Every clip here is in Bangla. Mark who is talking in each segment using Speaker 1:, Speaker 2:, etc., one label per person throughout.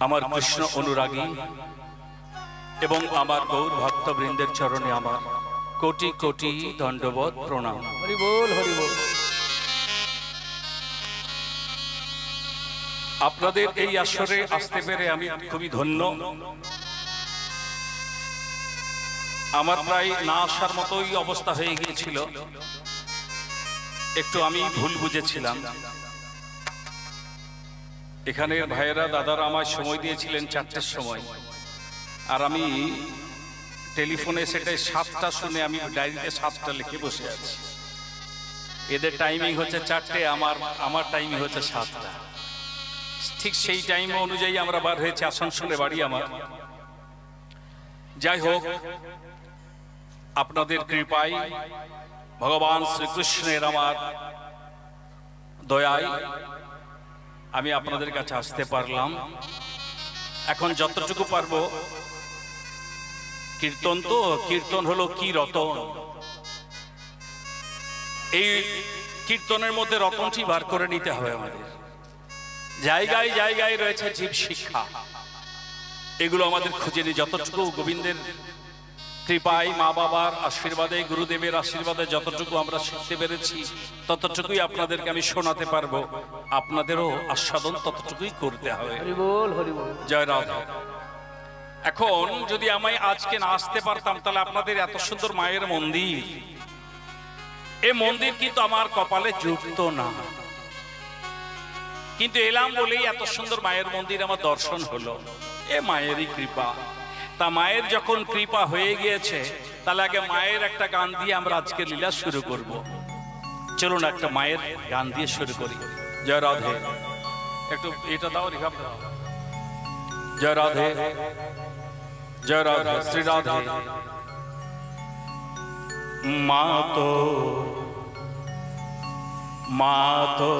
Speaker 1: আমার কৃষ্ণ অনুরাগী এবং আমার গৌর ভক্তবৃন্দের চরণে আমার কোটি কোটি দণ্ডবত প্রণাম।
Speaker 2: হরি বল হরি বল।
Speaker 1: আপনাদের এই আসরে আসতে পেরে আমি খুবই ধন্য। আমার প্রায় না আসার মতোই অবস্থা হয়ে গিয়েছিল, একটু আমি ভুল বুঝেছিলাম। এখানে ভাইয়েরা দাদারা আমায় সময় দিয়েছিলেন 4টের সময়, আর আমি টেলিফোনে সেটাই 7টা শুনে আমি ডায়েরিতে 7টা লিখে বসে আছি। এদের টাইমিং হচ্ছে 4টে, আমার টাইমিং হচ্ছে 7টা। ঠিক সেই টাইম অনুযায়ী আমরা বার হয়েছি আসানসোলে বাড়ি আমার। যাই হোক, আপনাদের কৃপায় ভগবান শ্রীকৃষ্ণের আমার দয়ায় আমি আপনাদের কাছে আসতে পারলাম। এখন যতটুকু পারবো, কীর্তন তো কীর্তন হলো কি রতন, এই কীর্তনের মধ্যে রতনটি বার করে নিতে হবে আমাদের। জায়গায় জায়গায় রয়েছে জীব শিক্ষা, এগুলো আমাদের খুঁজে নিয়ে যতটুকু গোবিন্দের কৃপায়, মা বাবার আশীর্বাদে, গুরুদেবের আশীর্বাদে যতটুকু আমরা শিখতে পেরেছি ততটুকুই আপনাদেরকে আমি শোনাতে পারবো। আপনাদেরও আস্বাদন ততটুকুই করতে হবে।
Speaker 2: হরি বল হরি বল।
Speaker 1: জয় রাধা। এখন যদি আমি আজকে না আসতে পারতাম তাহলে আপনাদের এত সুন্দর মায়ের মন্দির, এই মন্দির কিন্তু আমার কপালে যুক্ত না, কিন্তু এলাম বলেই এত সুন্দর মায়ের মন্দির আমার দর্শন হলো। এ মায়েরই কৃপা। তা মায়ের যখন কৃপা হয়ে গিয়েছে, তাহলে আগে মায়ের একটা গান দিয়ে আমরা আজকে লীলা শুরু করব। চলুন একটা মায়ের গান দিয়ে শুরু করি। জয় রাধে। একটু এটা দাও, রিভাব দাও। জয় রাধে, জয় রাধে, শ্রী রাধে। মা তো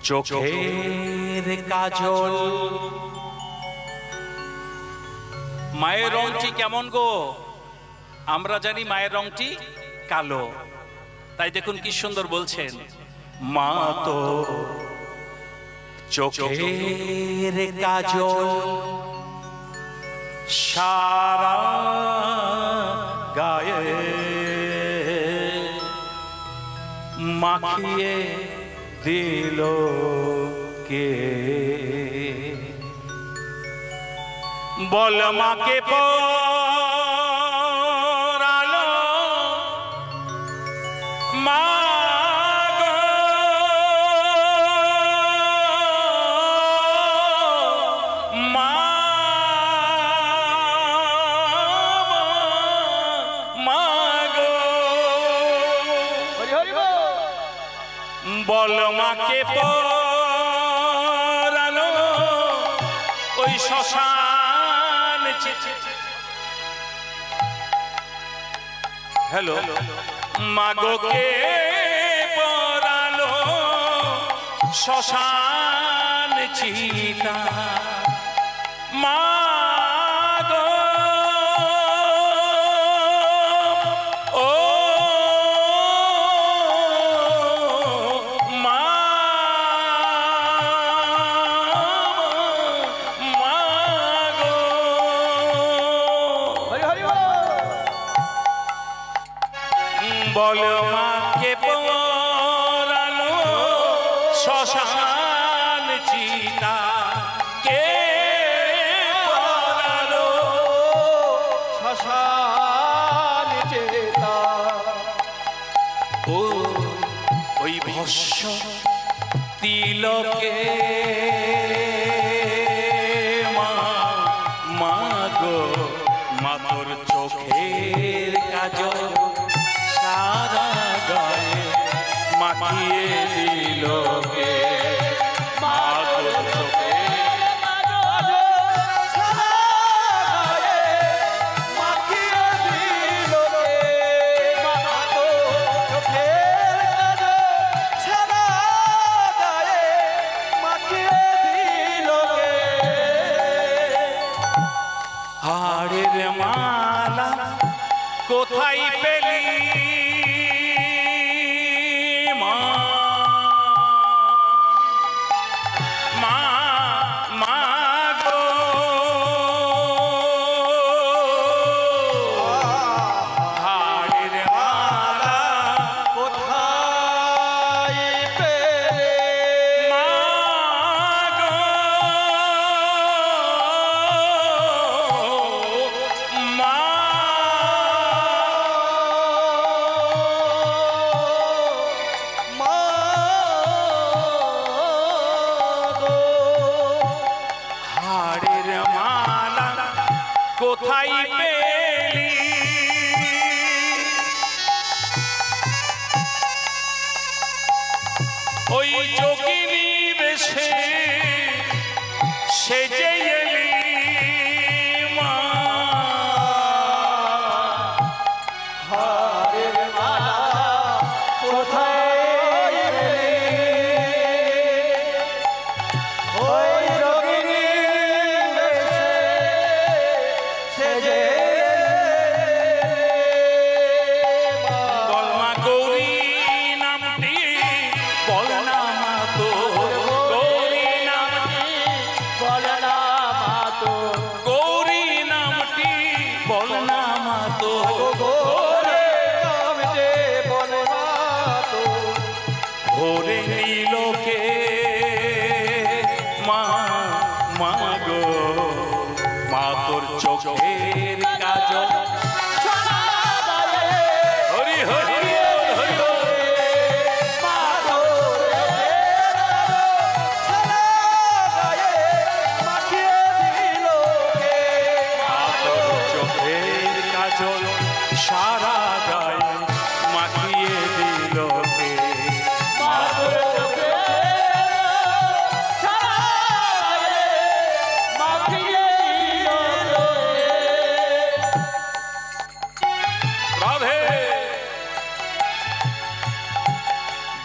Speaker 1: চোখের কাজল। মায়ের রংটি কেমন গো? আমরা জানি মায়ের রংটি কালো, তাই দেখুন কি সুন্দর বলছেন, মা তো চোখের কাজল সারা গায়ে মাখিয়ে দিল কে? বল মাকে পরালো মা গো, মা গো, বল মাকে পরালো ওই শ্মশান। হ্যালো, মাগোকে পরালো শ্মশান চিতা। মা গো, ও মা, মা গো। বল মাকে পরালো শ্মশান চিতা, কে পরালো
Speaker 2: শ্মশান চিতা?
Speaker 1: ও ওই ভস্য তিলকে মা, মা গো, মা তোর চোখের কাজল সারা গায়ে মাখিয়ে দিল কে? মা তোর চোখের কাজল সারা গায়ে মাখিয়ে দিল কে?
Speaker 2: মা তোর চোখের কাজল সারা গায়ে মাখিয়ে দিল কে?
Speaker 1: হাড়ের মালা কোথায় পেলি মা? মা, মা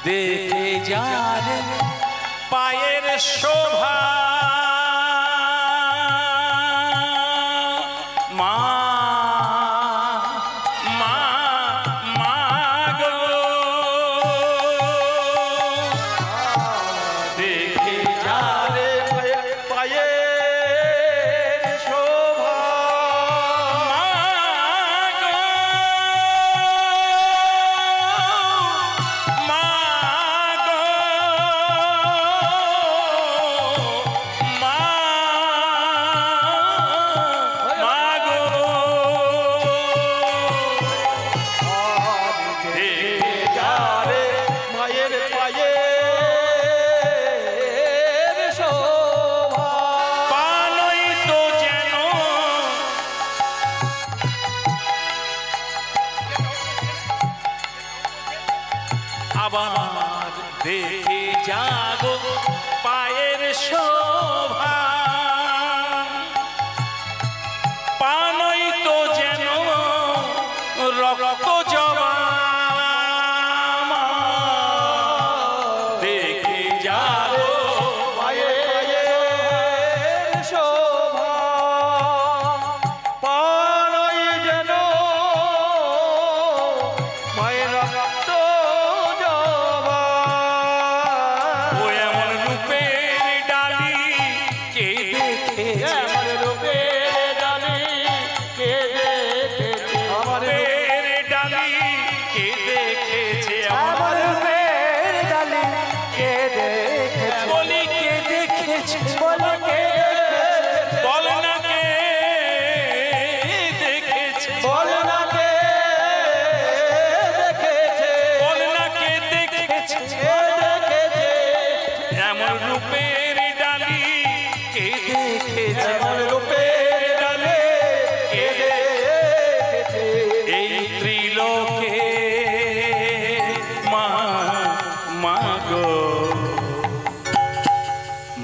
Speaker 1: দেখে যার পায়ের শোভা মা মা মা গো দেখে যার
Speaker 2: পায়ের শোভা
Speaker 1: মা গো মা গো মা মা গো
Speaker 2: যারে মায়ের পায়ের শোভা
Speaker 1: পানই তো যেন আবার দেখে যাগো পায়ের শোভা পানই তো যেন রক্ত জবা দেখে যাগো
Speaker 2: পায়ের শোভা পানই যেন মায়ের রক্ত জবা
Speaker 1: ও এমন রূপের ডালি কে দেখেছে
Speaker 2: আমার রূপের ডালি কে দেখেছে আমার
Speaker 1: রূপের ডালি কে দেখেছে
Speaker 2: আমার রূপের ডালি কে দেখেছে
Speaker 1: বলি কে দেখেছে
Speaker 2: বলে কে দেখেছে
Speaker 1: বল না কে দেখেছে
Speaker 2: বল না কে দেখেছে
Speaker 1: বল না কে দেখেছে
Speaker 2: কে দেখেছে
Speaker 1: এমন রূপের ডালি কে দেখেছে
Speaker 2: এমন রূপের ডালি কে দেখেছে
Speaker 1: এই ত্রিলোকে মা মা গো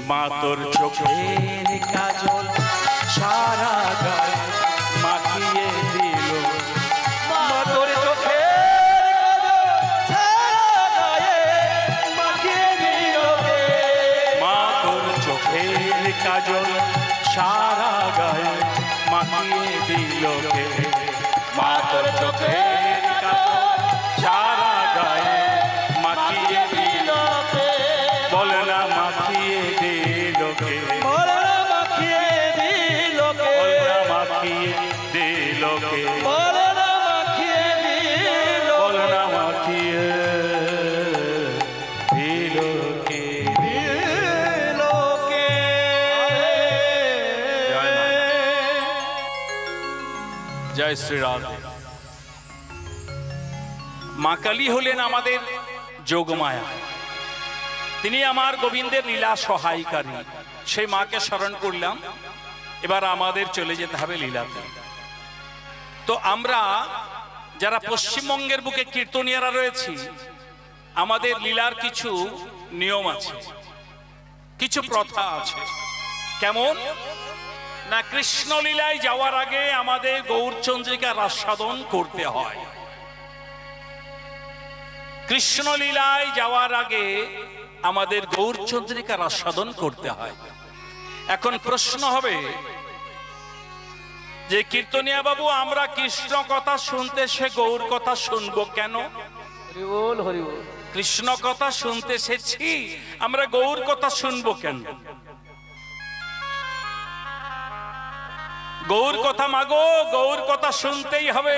Speaker 1: মা তোর চোখের কাজল সারা গায়ে মাখিয়ে দিল
Speaker 2: মা তোর চোখের কাজল সারা গায়ে মাখিয়ে দিল কে
Speaker 1: মা তোর চোখের কাজল সারা গায়ে মাখিয়ে দিল কে মা তোর চোখের কাজল সারা গায়ে মাখিয়ে দিল বল না মাখিয়ে দিল কে
Speaker 2: মরণ মাখিয়ে দিল কে
Speaker 1: বল না মাখিয়ে দিল কে
Speaker 2: মরণ মাখিয়ে দিল
Speaker 1: বল না মাখিয়ে দিল কে
Speaker 2: দিল কে
Speaker 1: জয় মা। জয় শ্রীরাম। মা কালী হলেন আমাদের যোগমায়া, তিনি আমার গোবিন্দের লীলা সহায়কারী। সেই মাকে স্মরণ করলাম, এবার আমাদের চলে যেতে হবে লীলাতে। তো আমরা যারা পশ্চিমবঙ্গের বুকে কীর্তনিয়ারা রয়েছি, আমাদের লীলার কিছু নিয়ম আছে, কিছু প্রথা আছে। কেমন না, কৃষ্ণ লীলায় যাওয়ার আগে আমাদের গৌরচন্দ্রিকার আস্বাদন করতে হয়। কৃষ্ণ লীলায় যাওয়ার আগে আমাদের গৌরচন্দ্রিকার আস্বাদন করতে হয়। এখন প্রশ্ন হবে যে কীর্তনিয়া বাবু, আমরা কৃষ্ণ কথা শুনতে সে গৌর কথা শুনবো কেন?
Speaker 2: হরি বল, হরি বল।
Speaker 1: কৃষ্ণ কথা শুনতে এসেছি, আমরা গৌর কথা শুনবো কেন? গৌর কথা মাগো, গৌর কথা শুনতেই হবে।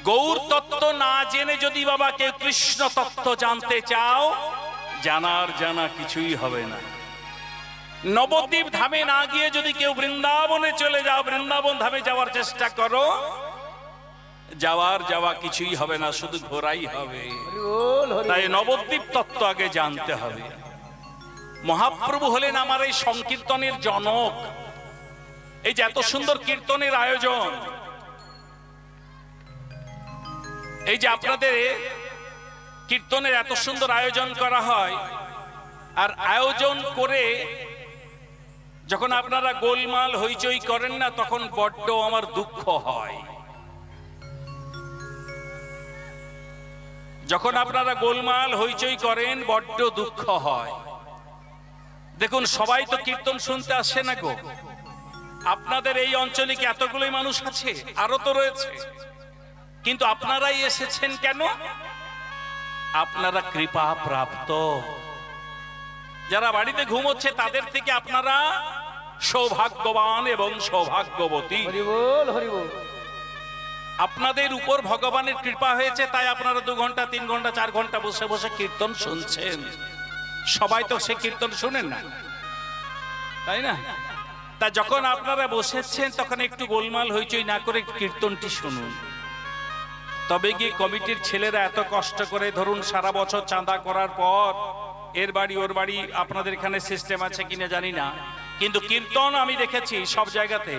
Speaker 1: গৌর তত্ত্ব না জেনে যদি বাবা কেউ কৃষ্ণ তত্ত্ব জানতে চাও, জানা কিছুই হবে না। নবদ্বীপ ধামে না গিয়ে যদি কেউ বৃন্দাবনে চলে যাও, বৃন্দাবন ধামে যাওয়ার চেষ্টা করো, যাওয়া কিছুই হবে না, শুধু ঘোরাই হবে। তাই নবদ্বীপ তত্ত্ব আগে জানতে হবে। মহাপ্রভু হলেন আমার এই সংকীর্তনের জনক। এই যে এত সুন্দর কীর্তনের আয়োজন, এই যে আপনাদের কীর্তনের এত সুন্দর আয়োজন করা হয়, আর আয়োজন করে যখন আপনারা গোলমাল হইচই করেন না, তখন বড্ড আমার দুঃখ হয়। যখন আপনারা গোলমাল হইচই করেন বড্ড দুঃখ হয়। দেখুন, সবাই তো কীর্তন শুনতে আসে না গো। আপনাদের এই অঞ্চলে কি এতগুলোই মানুষ আছে? আরো তো রয়েছে, কিন্তু আপনারাই এসেছেন কেন? আপনারা কৃপা প্রাপ্ত। যারা বাড়িতে ঘুমোচ্ছে তাদের থেকে আপনারা সৌভাগ্যবান এবং সৌভাগ্যবতী।
Speaker 2: হরি বল, হরি বল।
Speaker 1: আপনাদের উপর ভগবানের কৃপা হয়েছে, তাই আপনারা 2 ঘন্টা 3 ঘন্টা 4 ঘন্টা বসে বসে কীর্তন শুনছেন। সবাই তো সে কীর্তন শুনেন না, তাই না? তা যখন আপনারা বসেছেন তখন একটু গোলমাল হইচই না করে কীর্তনটি শুনুন। তবে কি কমিটির ছেলেরা এত কষ্ট করে, ধরুন সারা বছর চাঁদা করার পর, এর বাড়ি ওর বাড়ি, আপনাদের এখানে সিস্টেম আছে কিনা জানি না, কিন্তু কীর্তন আমি দেখেছি সব জায়গাতে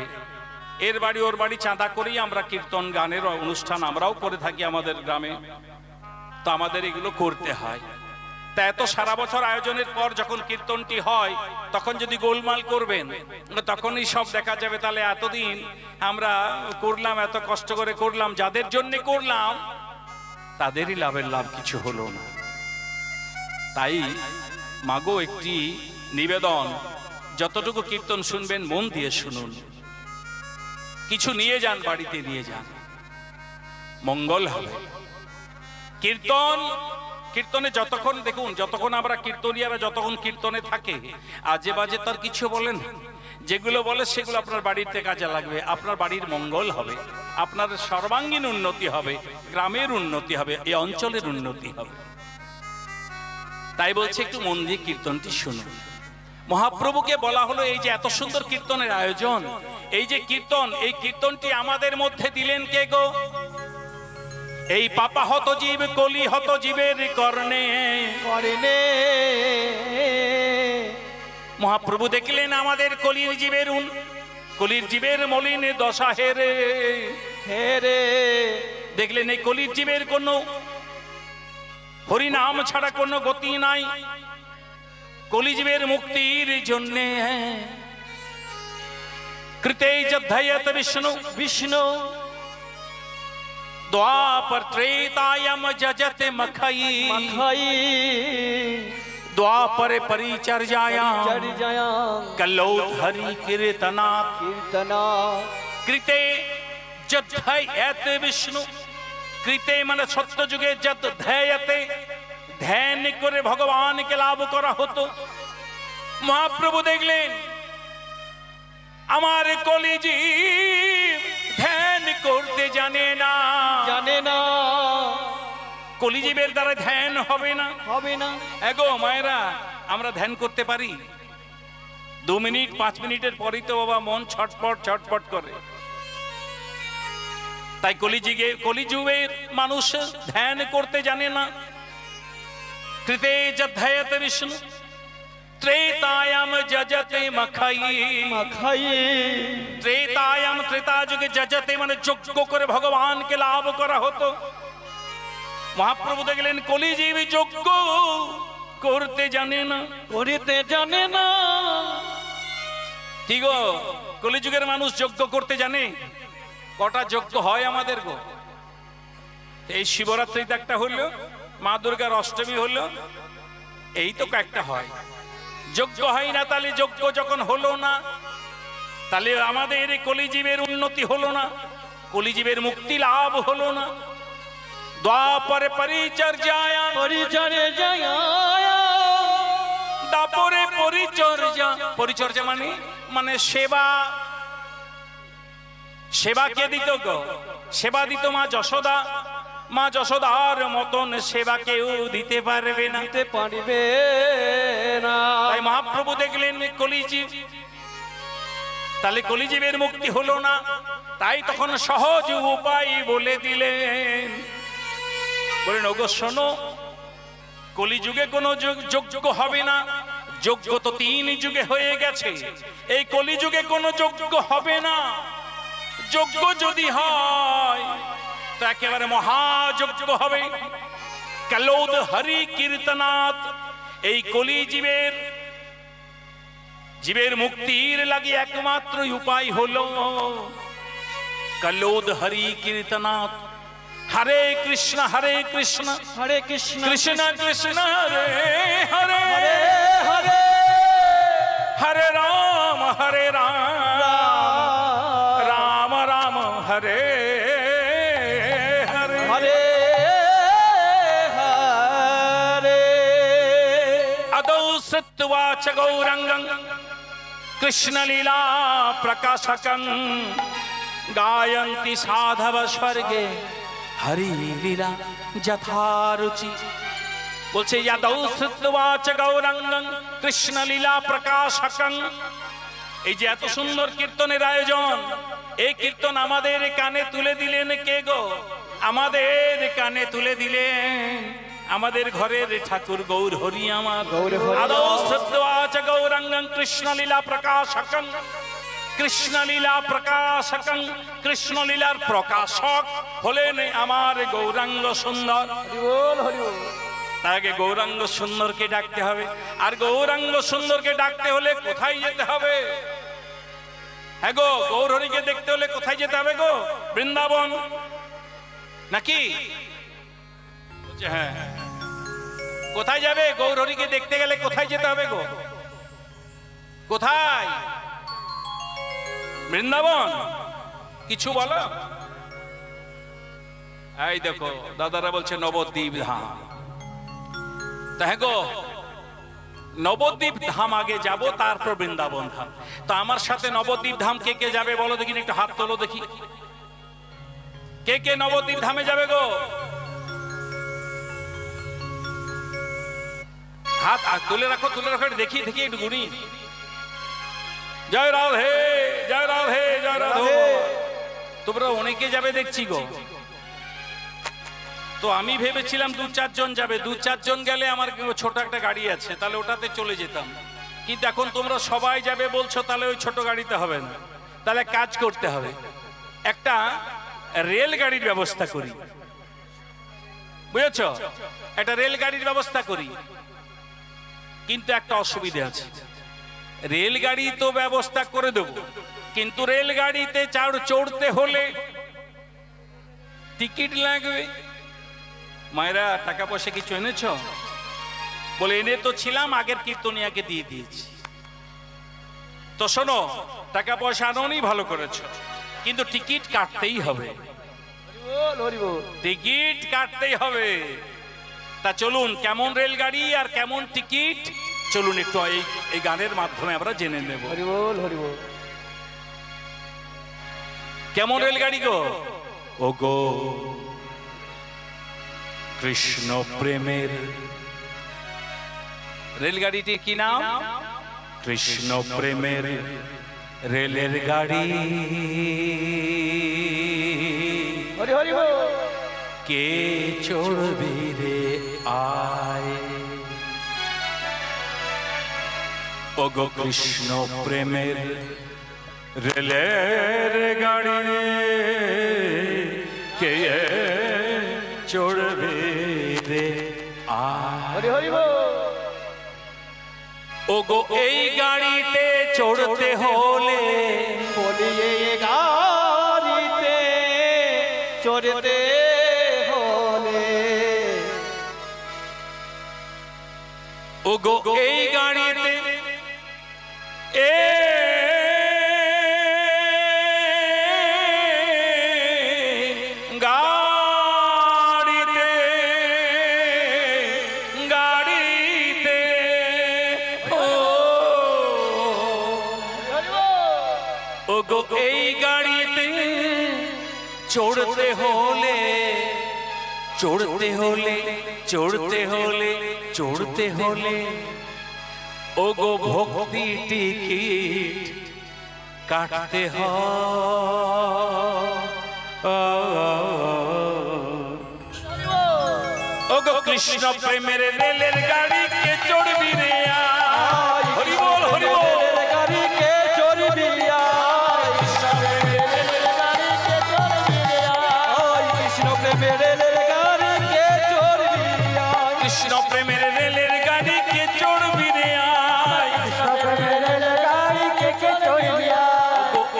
Speaker 1: এর বাড়ি ওর বাড়ি চাঁদা করেই আমরা কীর্তন গানের অনুষ্ঠান আমরাও করে থাকি আমাদের গ্রামে। তো আমাদের এগুলো করতে হয়। তা এত সারা বছর আয়োজনের পর যখন কীর্তনটি হয়, তখন যদি গোলমাল করবেন, তখনই সব দেখা যাবে। তাহলে এতদিন আমরা করলাম, এত কষ্ট করে করলাম, যাদের জন্য করলাম তাদেরই লাভের লাভ কিছু হলো না। তাই মাগো, একটি নিবেদন, যতটুকু কীর্তন শুনবেন মন দিয়ে শুনুন, কিছু নিয়ে যান, বাড়িতে নিয়ে যান, মঙ্গল হবে। কীর্তনে যতক্ষণ, দেখুন, যতক্ষণ আমরা কীর্তনিয়ারা যতক্ষণ কীর্তনে থাকে, আজে বাজে তার কিছু বলেন, যেগুলো বলে সেগুলো আপনার বাড়িতে কাজে লাগবে, আপনার বাড়ির মঙ্গল হবে, আপনার সর্বাঙ্গীন উন্নতি হবে, গ্রামের উন্নতি হবে, এই অঞ্চলের উন্নতি হবে। তাই বলছে একটু মন দিয়ে কীর্তনটি শুনুন। মহাপ্রভুকে বলা হলো এই যে এত সুন্দর কীর্তনের আয়োজন, এই যে কীর্তন, এই কীর্তনটি আমাদের মধ্যে দিলেন কে গো? এই পাপা হত জীব, কলি হত জীবের কর্ণে
Speaker 2: কর্ণে
Speaker 1: মহাপ্রভু দেখলেন আমাদের কলির জীবের মলিন দশা হেরে
Speaker 2: হেরে।
Speaker 1: দেখলেন এই কলির জীবের কোনো হরিনাম ছাড়া কোনো গতি নাই। কলিজীবের মুক্তির জন্যে কৃতেই যদ্ধয়ত বিষ্ণু দ্বাপর ত্রেতায়াম যজতে মখাই द्वापर परिचर्यायां कल्लोधरी कीर्तनात् कृते जद्धयत विष्णु कृते মানে সত্য যুগে যদ্ধয়তে ধ্যান করে ভগবানকে লাভ করা হতো। মহাপ্রভু দেখলেন আমার কলিজি ধ্যান করতে জানে না কলিজীবের দ্বারা ধ্যান হবে না। এগো মায়েরা, আমরা ধ্যান করতে পারি 2 মিনিট 5 মিনিটের পরেই তো বাবা মন ছটপট করে। তাই কলিযুগের মানুষ ধ্যান করতে জানে না। কৃতে যদ্ধয়ত বিষ্ণু ত্রেতায়াম যজতে মখাই ত্রেতায়াম ত্রেতা যুগে যজতে মানে যজ্ঞ করে ভগবানকে লাভ করা হতো। মহাপ্রভু দেখলেন কলিজীব যজ্ঞ করতে জানে না। কি গো, কলিযুগের মানুষ যজ্ঞ করতে জানে? কটা যজ্ঞ হয় আমাদের গো? এই শিবরাত্রিতে একটা হলো, মা দুর্গার অষ্টমী হলো, এই তো কয়েকটা হয়। যজ্ঞ হয় না, তাহলে যজ্ঞ যখন হলো না, তাহলে আমাদের কলিজীবের উন্নতি হলো না, কলিজীবের মুক্তি লাভ হলো না। দ্বাপরে পরিচর্যায়া দাপরে পরিচর্যা, পরিচর্যা মানে সেবা। সেবা কে দিত গো? সেবা দিত মা যশোদা। মা যশোদার মতন সেবা কেউ দিতে পারবে না,
Speaker 2: দিতে পারবে না।
Speaker 1: তাই মহাপ্রভু দেখলেন কলিজীব, তাহলে কলিজীবের মুক্তি হলো না, তাই তখন সহজ উপায় বলে দিলেন। বলেন ওগো শোনো, কলিযুগে কোনো যজ্ঞ হবে না, যজ্ঞ তো 3 যুগে হয়ে গেছে, এই কলিযুগে কোনো যজ্ঞ হবে না। যজ্ঞ যদি হয় তো একেবারে মহাযজ্ঞ হবে। কালৌদ হরি কীর্তনাথ, এই জীবের মুক্তির লাগি একমাত্র উপায় হলো কালৌদ হরি কীর্তনাথ। হরে কৃষ্ণ হরে কৃষ্ণ
Speaker 2: হরে কৃষ্ণ
Speaker 1: কৃষ্ণ কৃষ্ণ হরে হরে
Speaker 2: হরে হরে
Speaker 1: হরে রাম রাম রাম হরে হরে
Speaker 2: হরে হরে।
Speaker 1: আদৌ সত্যবাচ গৌরঙ্গং কৃষ্ণ লীলা প্রকাশকং গায়ন্তি সাধব স্বর্গে হরি লীলা যথারুচি। বলছে ইয়াদৌ শ্রুতবাচ গৌরাঙ্গং কৃষ্ণ লীলা প্রকাশকং। এই যে এত সুন্দর কীর্তনের আয়োজন, এই কীর্তন আমাদের কানে তুলে দিলেন কে গো? আমাদের কানে তুলে দিলেন আমাদের ঘরের ঠাকুর গৌর হরি আমার। আদৌ শ্রুতবাচ গৌরাঙ্গং কৃষ্ণ লীলা প্রকাশকং। কৃষ্ণ লীলা প্রকাশকং, কৃষ্ণ লীলার প্রকাশক হলেন আমার গৌরাঙ্গ সুন্দর।
Speaker 2: হরি বল হরি বল।
Speaker 1: তাকে গৌরাঙ্গ সুন্দরকে ডাকতে হবে। আর গৌরাঙ্গ সুন্দরকে ডাকতে হলে কোথায় যেতে হবে? হ্যাঁ গো, গৌর হরিকে দেখতে হলে কোথায় যেতে হবে গো? বৃন্দাবন নাকি? হ্যাঁ, কোথায় যাবে? গৌর হরিকে দেখতে গেলে কোথায় যেতে হবে গো? কোথায়? বৃন্দাবন। কিছু বলো। এই দেখো দাদারা বলছে নবদ্বীপ ধাম। তা হ্যাঁ গো, নবদ্বীপ ধাম আগে যাব, তারপর বৃন্দাবন ধাম। তো আমার সাথে নবদ্বীপ ধাম কে কে যাবে বলো দেখি, একটু হাত তোলো দেখি। কে কে নবদ্বীপ ধামে যাবে গো? হাত তুলে রাখো, তুলে রাখো, দেখি দেখি একটু গুনি। জয় রাধে জয় রাধে জয় রাধে। তোমরা অনেকে যাবে দেখছি গো। তো আমি ভেবেছিলাম 2-4 জন যাবে। 2-4 জন গেলে আমার ছোট একটা গাড়ি আছে, তাহলে ওটাতে চলে যেতাম। কিন্তু এখন তোমরা সবাই যাবে বলছো, তাহলে ওই ছোট গাড়িতে হবে না। তাহলে কাজ করতে হবে, একটা রেলগাড়ির ব্যবস্থা করি, বুঝেছো? একটা রেলগাড়ির ব্যবস্থা করি। কিন্তু একটা অসুবিধা আছে, রেলগাড়ি তো ব্যবস্থা করে দেব, কিন্তু রেলগাড়িতে চড়তে হলে টিকিট লাগবে। মায়েরা টাকা পয়সা কিছু এনেছ? বলে এনে তো ছিলাম, আগের কীর্তনিয়াকে দিয়ে দিয়েছি। তো শোনো, টাকা পয়সা আনোনি, ভালো করেছো, কিন্তু টিকিট কাটতেই হবে। টিকিট কাটতেই হবে। তা চলুন, কেমন রেলগাড়ি আর কেমন টিকিট, চলুন একটু এই গানের মাধ্যমে আমরা জেনে নেব।
Speaker 2: হরি বল হরি বল।
Speaker 1: কেমন রেলগাড়ি গো? ও গো কৃষ্ণ প্রেমের রেলগাড়িটির কি নাম? কৃষ্ণ প্রেমের রেলের গাড়ি।
Speaker 2: হরি হরি বল।
Speaker 1: কে চড়বি রে আয়, ও গো কৃষ্ণ প্রেমের রেলের গাড়ি, কে চড়বে রে আয়।
Speaker 2: হরি হরি বল।
Speaker 1: ও গো এই গাড়িতে চড়তে হলে,
Speaker 2: বলি এই গাড়িতে চড়তে হলে
Speaker 1: ওগো এই গাড়িতে ওগো এই গাড়িতে চড়তে হলে চড়তে হলে চড়তে হলে চড়তে হলে ওগো ভক্তি টিকিট কাটতে ওগো কৃষ্ণ প্রেমের রেলের গাড়ি কে চড়বি রে হরি বল হরি বল
Speaker 2: গাড়ি কে চড়বি কৃষ্ণ প্রেমের রেলের গাড়ি কে চড়বি
Speaker 1: কৃষ্ণ প্রেমের রেলের গাড়ি কে চড়বি রে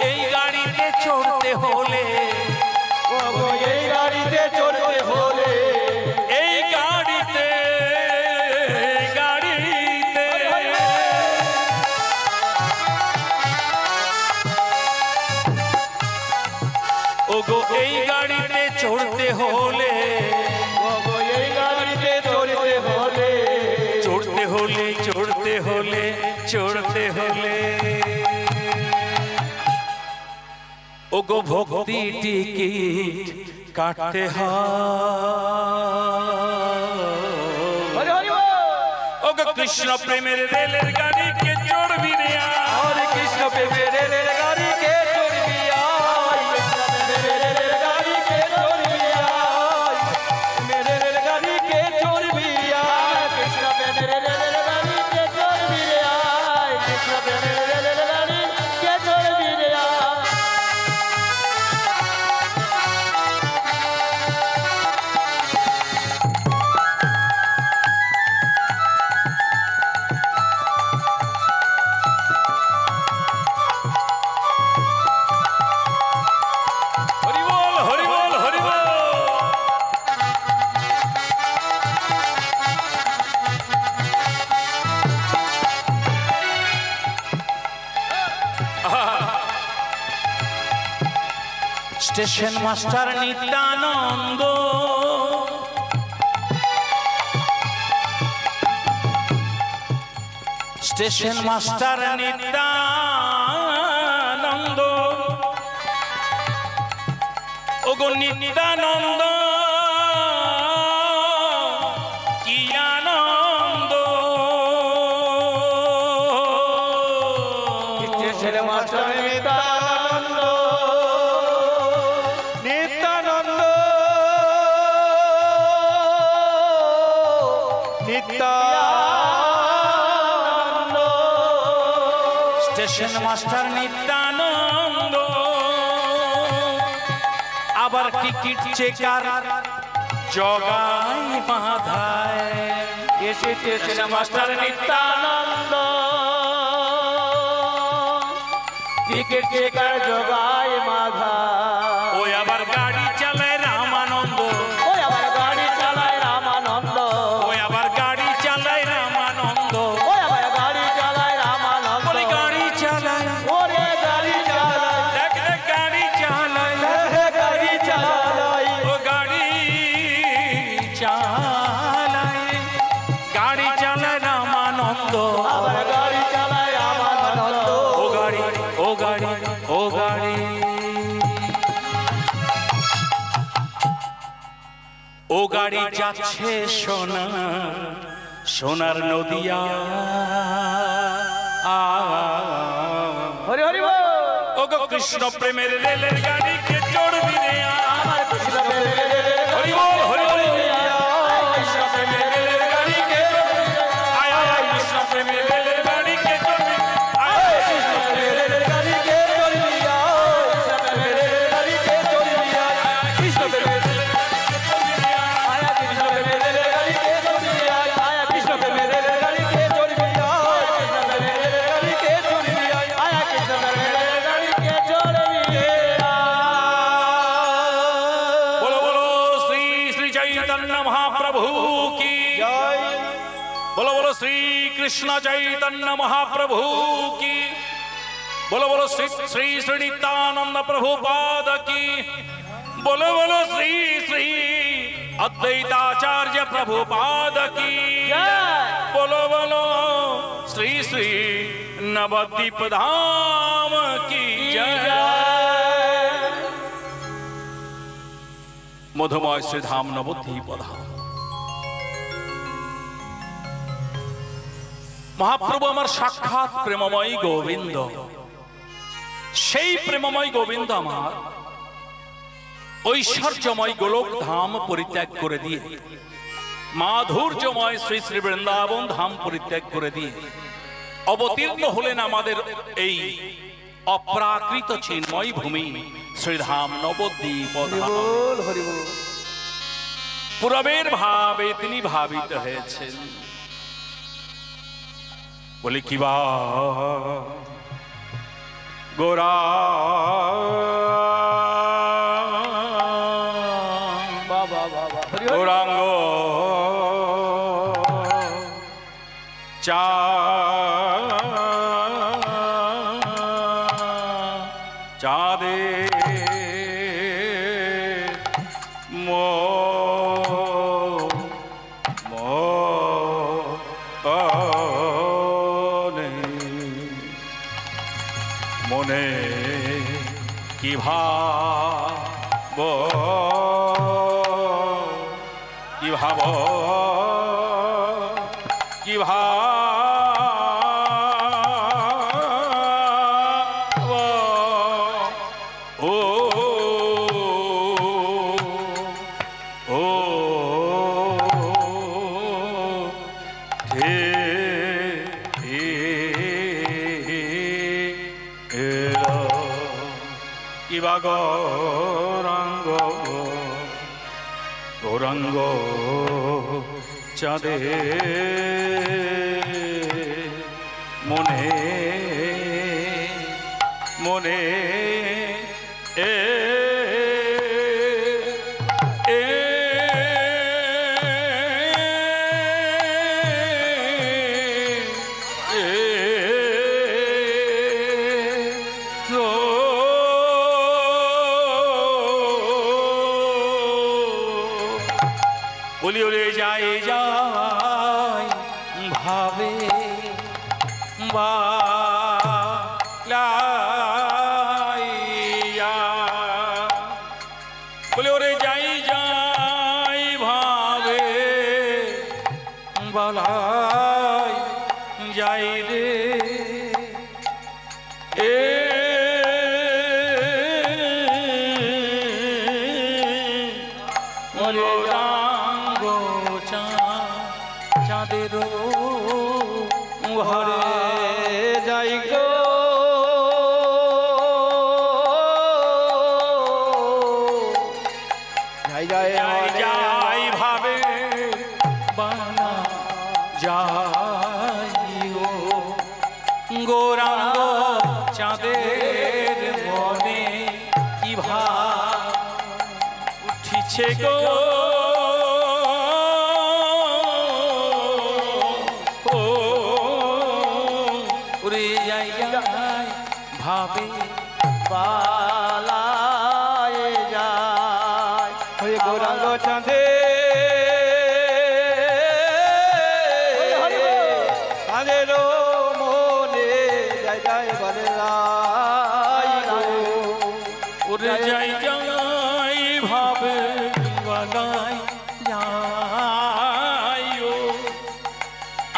Speaker 1: এই গাড়িতে চড়তে হলে
Speaker 2: এই গাড়িতে চড়তে হলে
Speaker 1: এই গাড়িতে গাড়িতে ওগো এই গাড়িতে চড়তে হলে
Speaker 2: এই গাড়িতে চড়তে হলে
Speaker 1: চড়তে হলে চড়তে হলে চড়তে হলে ওগো ভক্তি টিকিট কাটতে ওগো কৃষ্ণ প্রেমের রেলের গাড়ি কে চড়বি রে
Speaker 2: হরে কৃষ্ণ প্রেমের রেলের গাড়ি কে চড়বি রেলের গাড়ি কে চড়বি রেলের গাড়ি কে চড়বি কৃষ্ণ প্রেমের রেলের গাড়ি কে চড়বি কৃষ্ণ প্রেমের রেলের গাড়ি কে চড়বি
Speaker 1: হরি বল হরি বল হরি বল station master Nityananda station master Nityananda ওগো নিত্যানন্দ কি আনন্দ
Speaker 2: station master Nityananda Nityananda Nityananda
Speaker 1: station master Nityananda আবার টিকিট চেকার জগাই বাঁধায়
Speaker 2: এসে station master Nityananda ticket checker Jagai Madhai
Speaker 1: ওই আবার গাড়ি চালায় রামানন্দ
Speaker 2: ওই আবার গাড়ি চালায় রামানন্দ
Speaker 1: ওই আবার গাড়ি চালায় রামানন্দ
Speaker 2: ওই আবার গাড়ি চালায় রামানন্দ
Speaker 1: বলি গাড়ি চালায়
Speaker 2: ওরে গাড়ি চালায়
Speaker 1: দেখ দেখ গাড়ি চালায়
Speaker 2: হে গাড়ি চালায়
Speaker 1: ও গাড়ি চালায় গাড়ি চালায় রামানন্দ
Speaker 2: আবার গাড়ি চালায় রামানন্দ
Speaker 1: ও গাড়ি ও গাড়ি ও গাড়ি ও গাড়ি যাচ্ছে সোনা সোনার নদিয়া
Speaker 2: হরি হরি বল
Speaker 1: ওগো কৃষ্ণ প্রেমের রেলের গাড়ি কে চড়বি রে
Speaker 2: আমার কৃষ্ণ প্রেমের
Speaker 1: হরি বল হরি বল কৃষ্ণ প্রেমের রেলের গাড়ি কে চড়বি আয় আয় কৃষ্ণ প্রেমের রেলের গাড়ি কে চড়বি আয় আয় কৃষ্ণ প্রেমের
Speaker 2: রেলের গাড়ি কে চড়বি রেলের গাড়ি কে চড়বি কৃষ্ণ প্রেমের আয়া কৃষ্ণ প্রেমের রেলের গাড়ি কে চড়বি আয়া কৃষ্ণ প্রেমের রেলের গাড়ি কে চড়বি কৃষ্ণ প্রেমের রেলের গাড়ি কে চড়বি আয়া কৃষ্ণ প্রেমের রেলের গাড়ি কে চড়বি
Speaker 1: बोलो बोलो श्री श्री चैतन्य महाप्रभु की
Speaker 2: জয়
Speaker 1: बोलो बोलो श्री कृष्ण चैतन्य महाप्रभु की, बोलो बोलो श्री श्री श्री नित्यानंद प्रभुपाद की, बोलो बोलो श्री श्री अद्वैताचार्य प्रभुपाद की, बोलो बोलो श्री श्री नवद्वीप धाम की जय। मधुमय श्री धाम नवद्वीप धाम। महाप्रभु आमार साक्षात प्रेममयी गोविंद, সেই প্রেমময় গোবিন্দ আমার ঐশ্বর্যময় গোলক ধাম পরিত্যাগ করে দিয়ে, মাধুর্যময় শ্রী শ্রী বৃন্দাবন ধাম পরিত্যাগ করে দিয়ে অবতীর্ণ হলেন আমাদের এই অপ্রাকৃত চিন্ময় ভূমি শ্রীধাম নবদ্বীপ ধাম। পূরবের ভাবে তিনি ভাবিত হয়েছেন। বলি কি বা গোরা গৌরাঙ্গ চা চাঁদে মনে কি ভাব কি ভাব কি ভাব ও ও হে কিবা গৌরাঙ্গ গৌরাঙ্গ চাঁদে মনে মনে এ বলি ওরে যাই যাই ভাবে বালাইয়া, বলি ওরে যাই যাই ভাবে বালাই যাই রে এ চাঁদের ঘরে যাই গো যাই যাই যাই ভাবে বানা যাই গো গৌরাঙ্গ চাঁদের মনে কি ভাব উঠিছে গো ভাবে পালায় যায় ওই গৌরাঙ্গ চাঁদে চাঁদের মনে যাই যাই বলে ওরে যাই যাই ভাবে পালায় যায়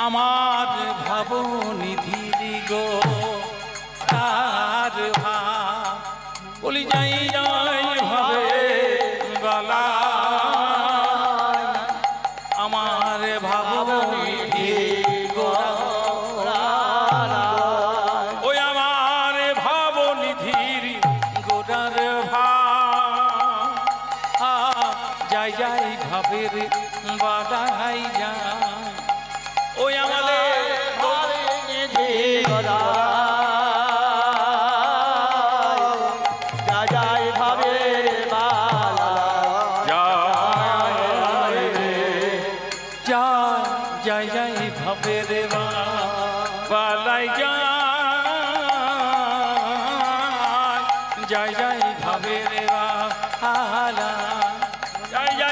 Speaker 1: আমার ভাবনিধির গো বলি যাই যাই ভাবে গলা আমার ভাবনিধি ওই আমার ভাবনিধির গোড়ার যাই যাই ভাবের বাদাই যায় ওই আমাদের গোড়া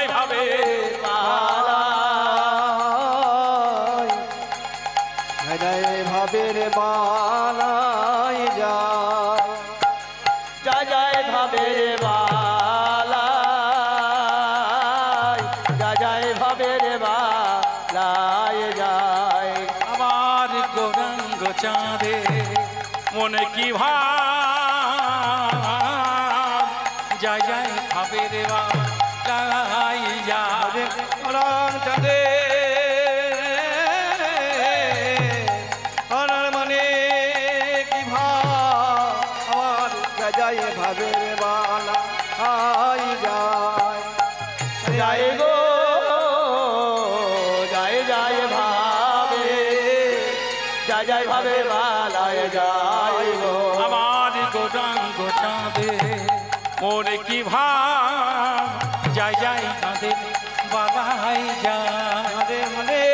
Speaker 1: যায় ভাবে
Speaker 2: ভাবের বালাই যায় যায় ভাবের বালাই যায় ভাবের বালাই যায়
Speaker 1: আমার গৌরাঙ্গ চাঁদে মনে কি ভাব যায় যায় ভাবের বালাই যায়
Speaker 2: গৌরাঙ্গ চাঁদে যায় ভাবের বালা যায় যায় গো যায় যায় ভাবে যায় যায় ভাবে বালায় যায় গো
Speaker 1: আমার গৌরাঙ্গ চাঁদে মনে কি ভাব যায় যায় চাঁদের বালাই যায়
Speaker 2: মনে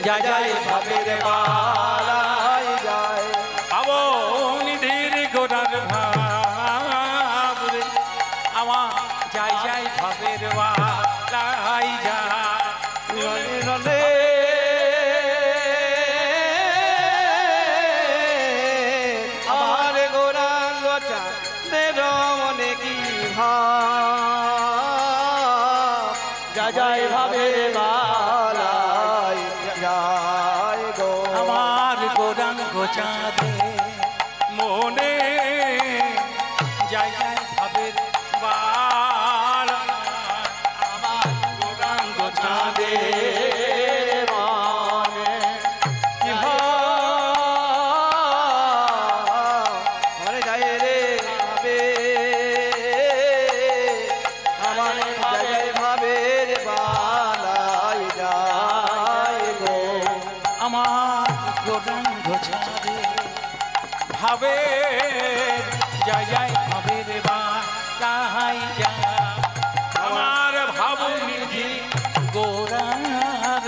Speaker 2: যায় যায় ভাবের বালাই যায়
Speaker 1: আবো নিধির গোড়ার ভাব রে আমার যায় যায় ভাবের বালাই যায়
Speaker 2: আমার গৌরাঙ্গ চাঁদের মনে কি ভাব যায় যায় ভাবের বালাই যায় গো
Speaker 1: আমার গৌরাঙ্গ চাঁদে মনে যায় যায় ভাবের বালা আমার গৌরাঙ্গ চাঁদে
Speaker 2: মনে কি ভাব যায় রে ভাবে আমার যায় ভাবের বালাই যায় গো
Speaker 1: আমার গৌরাঙ্গ চাঁদে ভাবে যায় যায় ভাবের বালাই যায় আমার ভাবনিধি গৌরাঙ্গ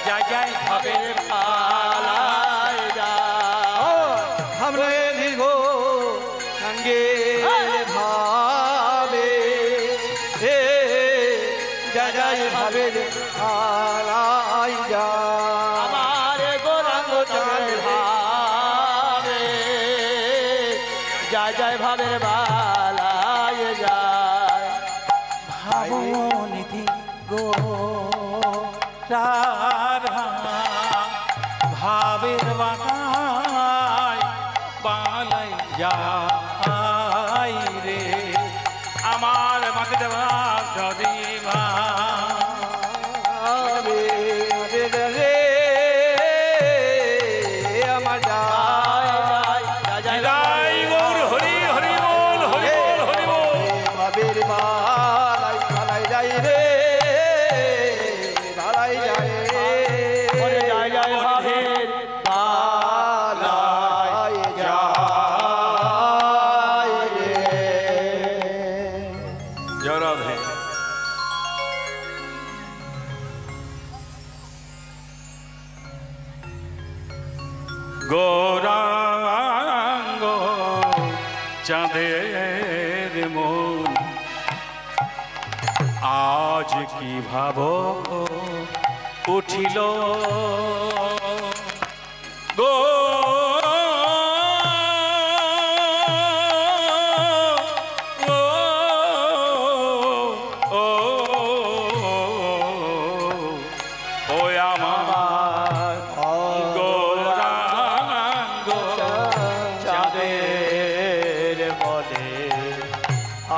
Speaker 1: যায় যায় ভাবের
Speaker 2: বালাই যায় আমরা দীর্ঘ সঙ্গে ভাবে যায় যায় ভাবের বালাই যায় আমার গৌরাঙ্গ চাঁদ ভাবে যায় যায় ভাবের বালাই যায়
Speaker 1: ভাবনিধি ভাবের বালাই বালাই যাই রে আমার মাকে দেবা দিবা
Speaker 2: রে আমার
Speaker 1: জয় গৌর হরি হরি বল হরি বল হরি বল
Speaker 2: ভাবের বালাই বালাই যাই রে বালাই যায় যায় যায় ভাবের বালাই যায় রে
Speaker 1: জয় রাধে গৌরাঙ্গ চাঁদের মন আজ কি ভাব উঠিল গো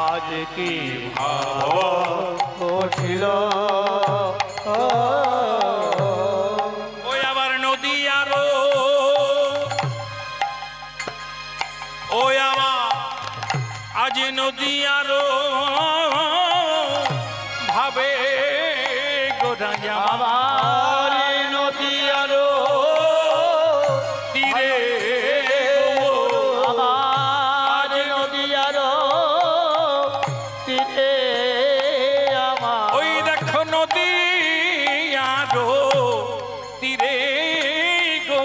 Speaker 2: আজ কি ভাব ছিল
Speaker 1: ওই আবার নদী আরো ওই আবার আজ নদী আরো ভাবে গোটা
Speaker 2: আমার নদী আরো
Speaker 1: তীরে
Speaker 2: আমার নদী আরো তীরে আমার
Speaker 1: ওই দেখো নদী আরো তীরে গো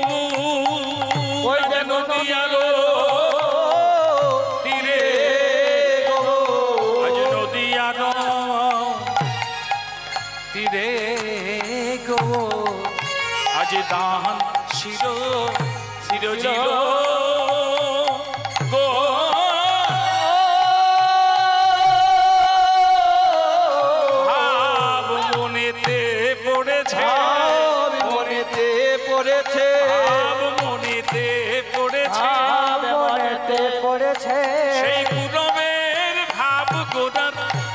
Speaker 1: যে দান শির চির গো ভাব মনেতে পড়েছে,
Speaker 2: মনেতে পড়েছে,
Speaker 1: মনেতে পড়েছে,
Speaker 2: মনেতে পড়েছে,
Speaker 1: সেই পুরবের ভাব গোরার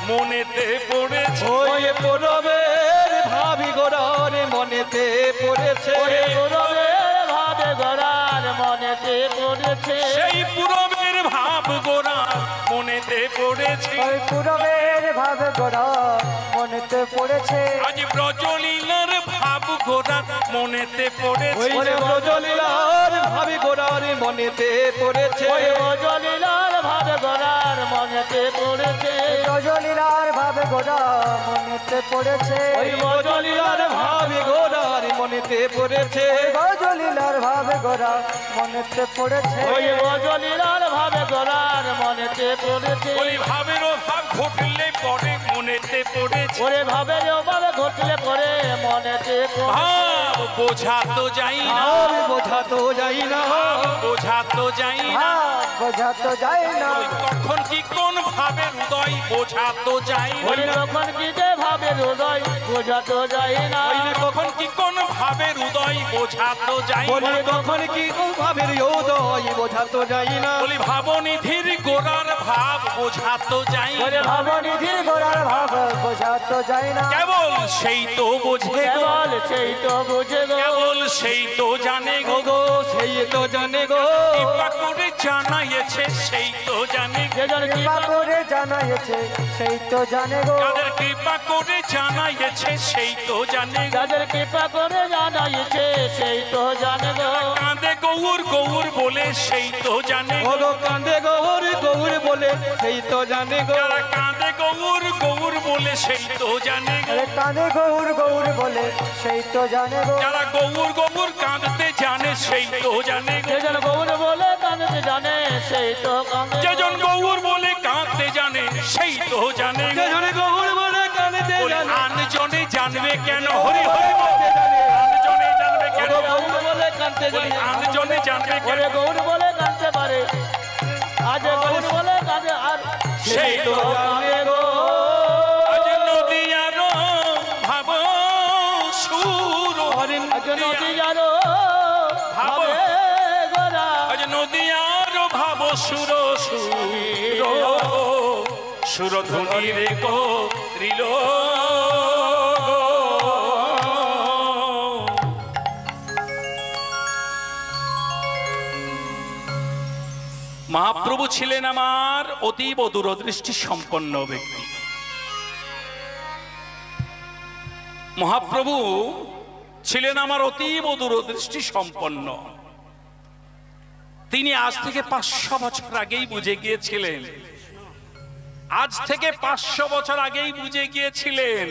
Speaker 1: মনেতে পড়েছে,
Speaker 2: ওই পুরবের ভাবি গোরার মনেতে পড়েছে, পুরবের ভাবে গোরার মনেতে পড়েছে,
Speaker 1: সেই পুরবের ভাব গোরার মনেতে পড়েছে,
Speaker 2: ওই পুরবের ভাবে গোরার মনেতে পড়েছে,
Speaker 1: আজ ব্রজলীলার ভাব গোরার মনেতে পড়েছে,
Speaker 2: ওই ব্রজলীলার ভাবে গোরার মনেতে পড়েছে, ওই ব্রজলীলার ভাবে গোরার মনেতে পড়েছে, ব্রজলীলার ভাবে গোরার মনেতে পড়েছে, ওই ব্রজলীলার ভাবে গোরার মনেতে পড়েছে, ব্রজলীলার ভাবে গোরার মনেতে পড়েছে, ওই ব্রজলীলার ভাবে গোরার মনেতে পড়েছে,
Speaker 1: ওই ভাবের ভাব ঘটলে পরে মনেতে পড়েছে,
Speaker 2: ওরে ভাবের ভাবে ঘটলে পরে মনেতে
Speaker 1: ভাব বোঝা তো যাই না,
Speaker 2: বোঝা তো যাই না,
Speaker 1: বোঝা তো যাই না,
Speaker 2: বোঝা তো যাই না,
Speaker 1: কখন কি কোন ভাবের হৃদয় বোঝা তো যাই না,
Speaker 2: কখন কি যে ভাবের হৃদয় বোঝা তো যাই না,
Speaker 1: কখন কি কোন ভাবের হৃদয় বোঝা তো যাই না,
Speaker 2: কখন কি কোন ভাবের হৃদয় বোঝা তো যাই না,
Speaker 1: বলি ভাবনিধির গোরার ভাব বোঝা তো যাই না,
Speaker 2: ভাবনিধির গোরার ভাব বোঝা তো যাই না,
Speaker 1: কেবল সেই তো বোঝে গো,
Speaker 2: কেবল সেই তো বোঝে গো,
Speaker 1: কেবল সেই তো জানে গো,
Speaker 2: গো সেই তো জানে গো,
Speaker 1: কৃপা করে জানাইছে সেই তো জানে গো,
Speaker 2: কৃপা করে জানাইছে সেই তো জানে গো,
Speaker 1: যাদের কৃপা করে জানাইছে সেই তো জানে গো,
Speaker 2: যাদের কৃপা করে জানাইছে সেই তো জানে গো,
Speaker 1: কাঁদে গৌর গৌর বলে সেই তো জানে গো,
Speaker 2: গো কাঁদে গৌর গৌর বলে সেই তো জানে গো,
Speaker 1: যারা কাঁদে গৌর গৌর বলে সেই তো জানে গো,
Speaker 2: কাঁদে গৌর গৌর বলে সেই তো জানে গো,
Speaker 1: যারা গৌর গৌর কাঁদতে জানে সেই তো জানে গো,
Speaker 2: যেজন গৌর বলে কাঁদতে জানে সেই তো কাঁদে,
Speaker 1: যেজন গৌর বলে কাঁদতে জানে সেই তো জানে গো,
Speaker 2: যেজন গৌর বলে কাঁদতে জানে,
Speaker 1: আনজনে জানবে কেন হরি হরি বল, আনজনে জানবে কেন,
Speaker 2: গৌর বলে কাঁদতে জানে,
Speaker 1: আনজনে জানবে কেন,
Speaker 2: গৌর বলে কাঁদতে পারে, আজ গৌর বলে কাঁদে আর সেই তো জানে গো,
Speaker 1: আজ নদিয়ার ভাব সুর,
Speaker 2: আজ নদীয়ার ভাবে গোরা,
Speaker 1: আজ নদিয়ার ভাব সুর সুর সুরধুনি রে গো ত্রিল, মহাপ্রভু ছিলেন আমার অতীব দূরদৃষ্টি সম্পন্ন ব্যক্তি। মহাপ্রভু ছিলেন আমার অতীব দূরদৃষ্টি সম্পন্ন। তিনি আজ থেকে 500 বছর আগেই বুঝে গিয়েছিলেন, আজ থেকে 500 বছর আগেই বুঝে গিয়েছিলেন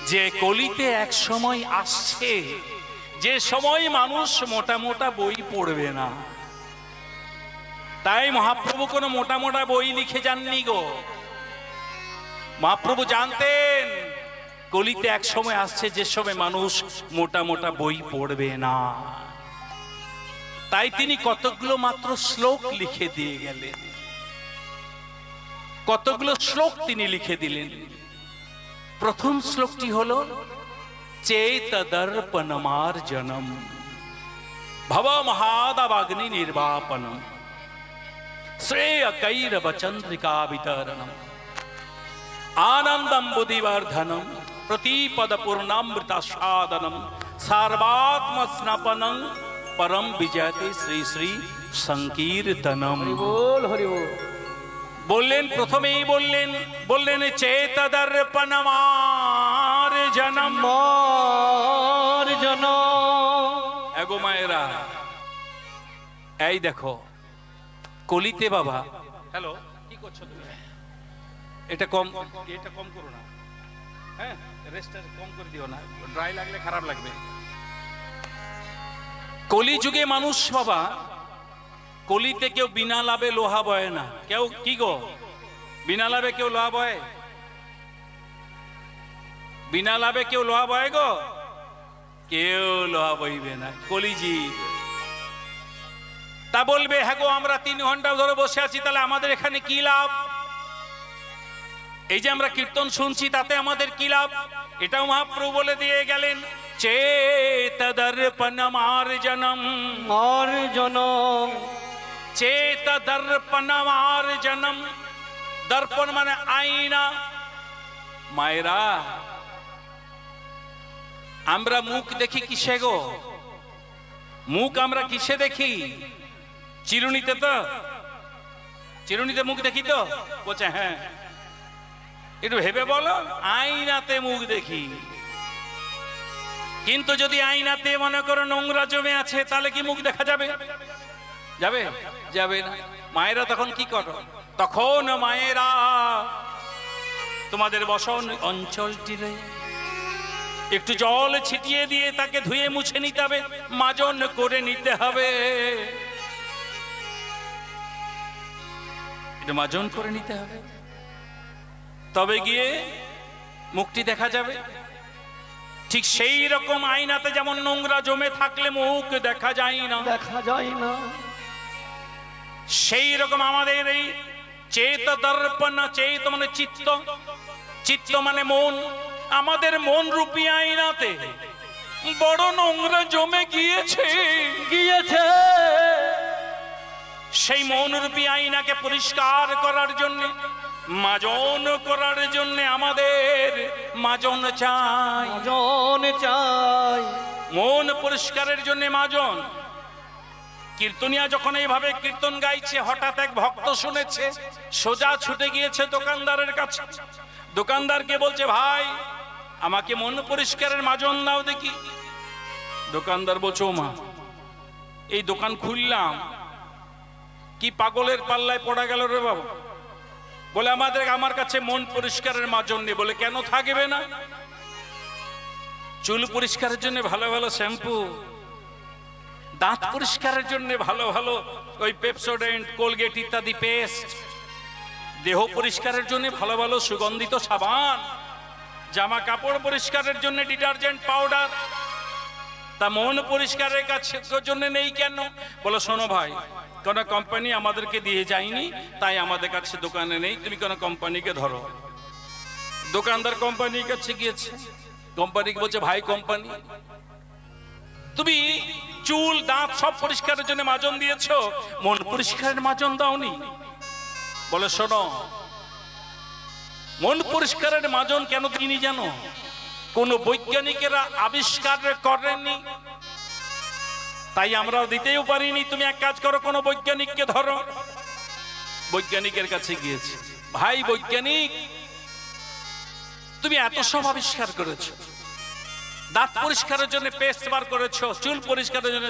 Speaker 1: যে কলিতে এক সময় আসছে যে সময় মানুষ মোটা মোটা বই পড়বে না। তাই মহাপ্রভু কোনো মোটা মোটা বই লিখে যাননি গো। মহাপ্রভু জানতেন কলিতে এক সময় আসছে যে সময় মানুষ মোটা মোটা বই পড়বে না। তাই তিনি কতগুলো মাত্র শ্লোক লিখে দিয়ে গেলেন, কতগুলো শ্লোক তিনি লিখে দিলেন। প্রথম শ্লোকটি হলো চেতদর্পণমার্জনম ভব মহাদাবাগ্নি নির্বাপনম শ্রেয়কৈরবচন্দ্রিকা বিতরণম आनंदम बुद्धिवर्धनम प्रतिपद पूर्णामृतास्वादनम सर्वात्म स्नपनं परम विजयते श्री श्री संकीर्तनम। बोलें प्रथमेই बोलें चेतदर्पणमार्जनम एगो मायरा এই দেখো কলিতে বাবা। হ্যালো, কি করছো তুমি? এটা কম করো না, হ্যাঁ রেস্টটা কম করে দিও না, ড্রাই লাগলে খারাপ লাগবে। কলি যুগে মানুষ বাবা, কলিতে কেউ বিনা লাভে লোহা বয় না। কেউ কি গো বিনা লাভে কেউ লোহা বয়? বিনা লাভে কেউ লোহা বয় গো? কেউ লোহা বইবে না, কলিজি। তা বলবে হ্যাঁ গো আমরা 3 ঘন্টা ধরে বসে আছি, তাহলে আমাদের এখানে কি লাভ? এই যে আমরা কীর্তন শুনছি তাতে আমাদের কি লাভ? এটাও মহাপ্রভু বলে দিয়ে গেলেন, চেত দর্পণ মার্জনম,
Speaker 2: মার্জনম,
Speaker 1: চেত দর্পণ মার্জনম। দর্পণ মানে আয়না। মায়েরা, আমরা মুখ দেখি কিসে গো? মুখ আমরা কিসে দেখি? চিরুনিতে তো, চিরুনিতে মুখ দেখি তো? বলছে হ্যাঁ। একটু ভেবে বলো, আয়নাতে মুখ দেখি। কিন্তু যদি আয়নাতে মনে করো নোংরা জমে আছে, তাহলে কি মুখ দেখা যাবে? যাবে? যাবে না। মায়েরা তখন কি করো? তখন মায়েরা তোমাদের বসন অঞ্চলটিরে একটু জল ছিটিয়ে দিয়ে তাকে ধুয়ে মুছে নিতে হবে, মাজন করে নিতে হবে। এটা মাজন করে নিতে হবে, তবে গিয়ে মুখটি দেখা যাবে। ঠিক সেই রকম আয়নাতে যেমন নোংরা জমে থাকলে মুখ দেখা যায় না,
Speaker 2: দেখা যায় না,
Speaker 1: সেই রকম আমাদের এই চেত দর্পণ, চেত মানে চিত্ত, চিত্ত মানে মন, আমাদের মন রূপী আয়নাতে বড় নোংরা জমে গিয়েছে।
Speaker 2: গিয়েছে।
Speaker 1: সেই মন রূপী আয়নাকে পরিষ্কার করার জন্য, মাজন করার জন্য আমাদের মাজন চাই,
Speaker 2: মাজন চাই।
Speaker 1: মন পরিষ্কারের জন্য মাজন। কীর্তনিয়া যখন এইভাবে কীর্তন গাইছে, হঠাৎ এক ভক্ত শুনেছে, সোজা ছুটে গিয়েছে দোকানদারের কাছে। দোকানদারকে বলছে, ভাই আমাকে মন পরিষ্কারের মাজন দাও দেখি। দোকানদার বলছে, ও মা, এই দোকান খুললাম, কি পাগলের পাল্লায় পড়া গেল রে বাবা? বলে আমার কাছে মন পরিষ্কারের মাজন নেই। বলে কেন থাকবে না? চুল পরিষ্কারের জন্য ভালো ভালো শ্যাম্পু, দাঁত পরিষ্কারের জন্য ভালো ভালো ওই পেপসোডেন্ট, কোলগেট ইত্যাদি পেস্ট, দেহ পরিষ্কারের জন্য ভালো ভালো সুগন্ধিত সাবান, জামা কাপড় পরিষ্কারের জন্য ডিটারজেন্ট পাউডার। তা মন পরিষ্কারের কাছে জন্য নেই কেন? বলো শোনো ভাই, কোন কোম্পানি আমাদেরকে দিয়ে যায়নি, তাই আমাদের কাছে দোকানে নেই, তুমি কোন কোম্পানিকে ধরো। দোকানদার কোম্পানির কাছে গিয়েছে, কোম্পানিকে বলছে, ভাই কোম্পানি, তুমি চুল দাঁত সব পরিষ্কারের জন্য মাজন দিয়েছো, মন পরিষ্কারের মাজন দাওনি। বলে শোনো, মন পরিষ্কারের মাজন কেন দিইনি জানো? কোন বৈজ্ঞানিকেরা আবিষ্কার করেননি, তাই আমরাও দিতেও পারিনি। তুমি এক কাজ করো, কোন বৈজ্ঞানিককে ধরো। বৈজ্ঞানিকের কাছে গিয়েছে, ভাই বৈজ্ঞানিক, তুমি এত সব আবিষ্কার করেছো, দাঁত পরিষ্কারের জন্য পেস্ট বার করেছো, চুল পরিষ্কারের জন্য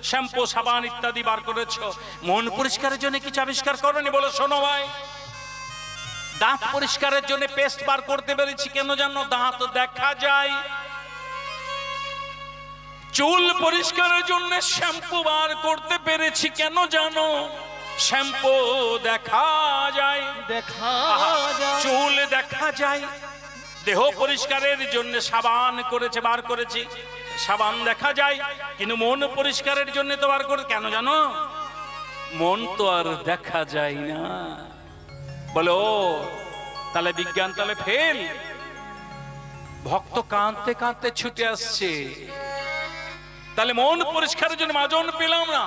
Speaker 1: শ্যাম্পু সাবান ইত্যাদি বার করেছো, মন পরিষ্কারের জন্য কিছু আবিষ্কার করোনি। বলো শোনো ভাই, দাঁত পরিষ্কারের জন্য পেস্ট বার করতে পেরেছি কেন জানো? দাঁত দেখা যায়। চুল পরিষ্কারের জন্য শ্যাম্পু বার করতে পেরেছি কেন জানো? শ্যাম্পু দেখা যায়,
Speaker 2: দেখা যায়,
Speaker 1: চুল দেখা যায়। দেহ পরিষ্কারের জন্য সাবান করেছে, বার করেছি, সাবান দেখা যায়। কিন্তু মন পরিষ্কারের জন্য তো বার করে কেন জানো? মন তো আর দেখা যায় না। বলো তাহলে বিজ্ঞান তাহলে ফেল। ভক্ত কাঁদতে কাঁদতে ছুটে আসছে, তাহলে মন পরিষ্কারের জন্য মাজন পেলাম না,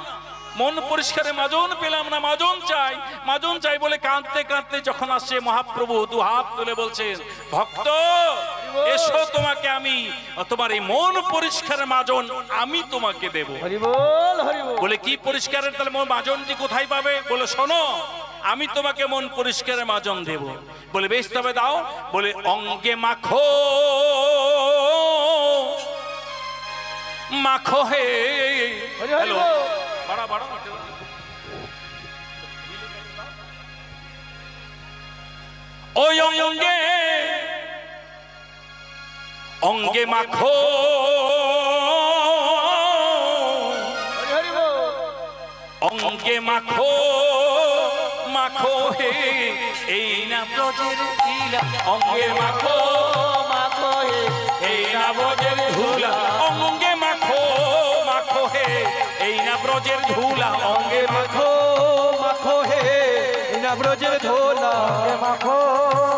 Speaker 1: মন পরিষ্কারে মাজন পেলাম না, মাজন চাই, মাজন চাই বলে কাঁদতে কাঁদতে যখন আসছে, মহাপ্রভু দু হাত তুলে বলছেন, ভক্ত এসো, তোমাকে আমি তোমার এই মন পরিষ্কার মাজন আমি তোমাকে দেব।
Speaker 2: হরি বল, হরি বল।
Speaker 1: বলে কি পরিষ্কারের তাহলে মাজনটি কোথায় পাবে? বলে শোনো, আমি তোমাকে মন পরিষ্কারের মাজন দেব। বলে বেশ তবে দাও। বলে অঙ্গে মাখো, মাখো হে। হ্যালো, বাড়া বাড়া, ওই অঙ্গে অঙ্গে মাখো, অঙ্গে মাখো, মাখো হে এই না ব্রজের লীলা। অঙ্গে মাখো,
Speaker 2: মাখো হে
Speaker 1: এই না ব্রজের ধুলা। অঙ্গে মাখো হে এই না ব্রজের ধুলা
Speaker 2: অঙ্গে মাখো মাখো হে না ব্রজের ধুলা
Speaker 3: মাখো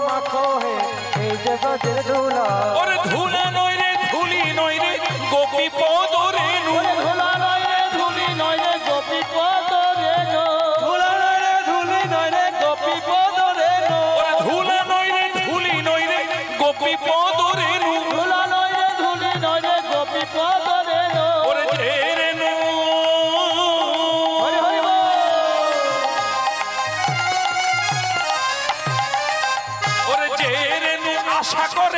Speaker 3: মাখো হে এই যে ব্রজের ধুলা
Speaker 1: ওরে ধুলা নয় রে ধুলি নয় রে গোপী পদ রেণু
Speaker 2: ধুলা নয় রে ধুলি নয় রে গোপী পদ রেণু ধুলা নয় রে ধুলি নয় রে গোপী পদ রেণু
Speaker 1: ওরে ধুলা নয় রে ধুলি নয় রে গোপী পদ রেণু
Speaker 2: ধুলা নয় রে ধুলি নয় রে গোপী পদ রেণু
Speaker 1: ওরে যে রেণু
Speaker 2: হরি হরি বল
Speaker 1: ওরে যে রেণু আশা করে